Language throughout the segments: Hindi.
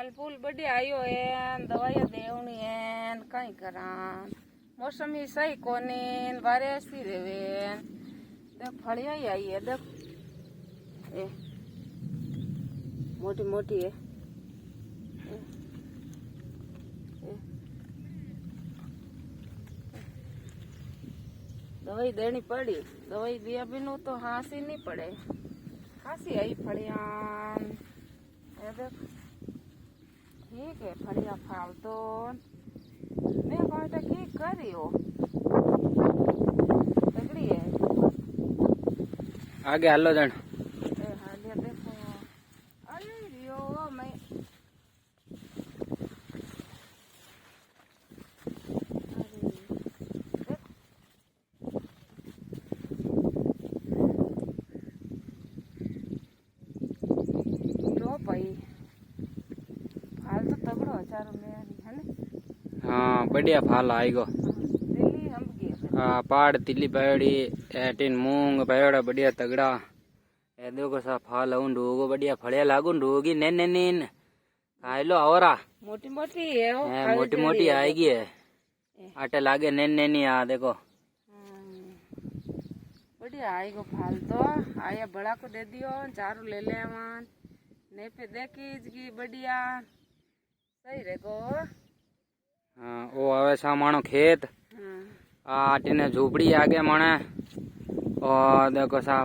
फल फूल बढ़िया आयो है, दवाइयां देवनी है, कई करा मौसम ही सही कोनी, बारिश ही रेवे। देख फलिया ही आई है, देख ए मोटी मोटी है। दवाई देनी पड़ी, दवाई दिया बिनु तो हासी नहीं पड़े। हासी आई फलिया, ठीक है फलिया फाल तो मैं कहता की करी हो तगड़ी है। आगे हालो जन हालिया देखो अरे रियो मैं भाई फाल तो तगड़ो चारों में है ना। हाँ बढ़िया फाल आएगो। दिल्ली हम गए पाड़ तिल्ली पयोड़ी एटीन मूंग पयोड़ा बढ़िया तगड़ा। ए देखो सा फाल उन डूगो बढ़िया फड़िया लागू डूगी ने नीन खाइलो आवरा मोटी मोटी है वो मोटी मोटी आएगी है आटे लागे ने आ देखो बढ़िया आएगो फाल तो आया बड़ा को दे दियो चारों ले ले मान ने पे देखी इसकी बढ़िया सही रहेगो। हाँ वो आवे सा मानो खेत आटीने झूपड़ी आगे मणे और देखो सा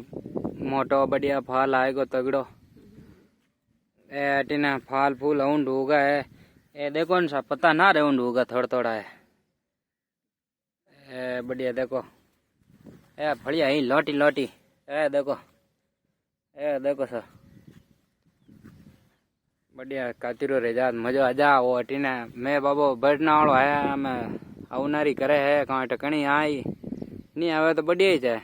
मोटो बढ़िया फाल आएगो तगड़ो। ए आटीने फाल फूल ऊंड होगा है ए देखो न सा पता ना रहे ऊंड होगा थोड़ा थोड़ा है ए बढ़िया देखो ए फड़िया ही लोटी लोटी ए देखो सा बढ़िया कातिरो रेजात मजो आजा वो अटीने मैं बाबो बढ़ना वालो है मैं आवनारी करे है कहाँ टकनी आई नहीं आवे तो बढ़िया ही जाए।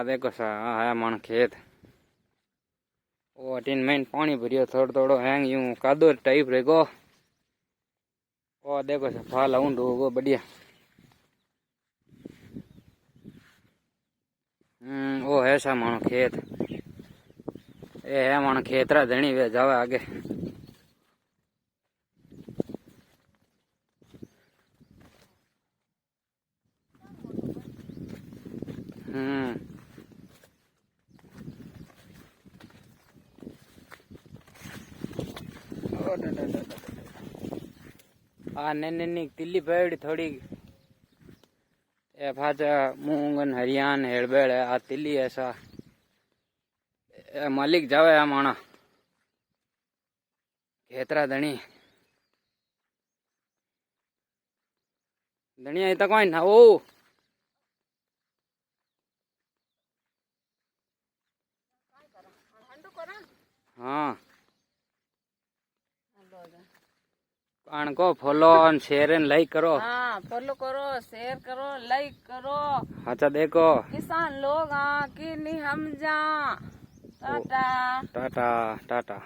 देखो सा है मन खेत वो अटीन में पानी भरियो थोड़ो थोड़ो हैंग यूं कादो टाइप रहेगो। वो देखो सा फाल ऊंड होगो बढ़िया। वो है सा मानो खेत ए है मानो खेतरा धनी वे जावे आगे। ने तिल्ली पड़ी थोड़ी ए फाचा मूंगन हरियान हेड़बेड़ है आ तिल्ली ऐसा मालिक जावे आ माना खेतरा धनी धनिया इतना कोई ना ओ हाँ कान को फॉलो और शेयर एंड लाइक करो। हाँ फॉलो करो शेयर करो लाइक करो। अच्छा देखो किसान लोग की नहीं हम जा टाटा टाटा टाटा।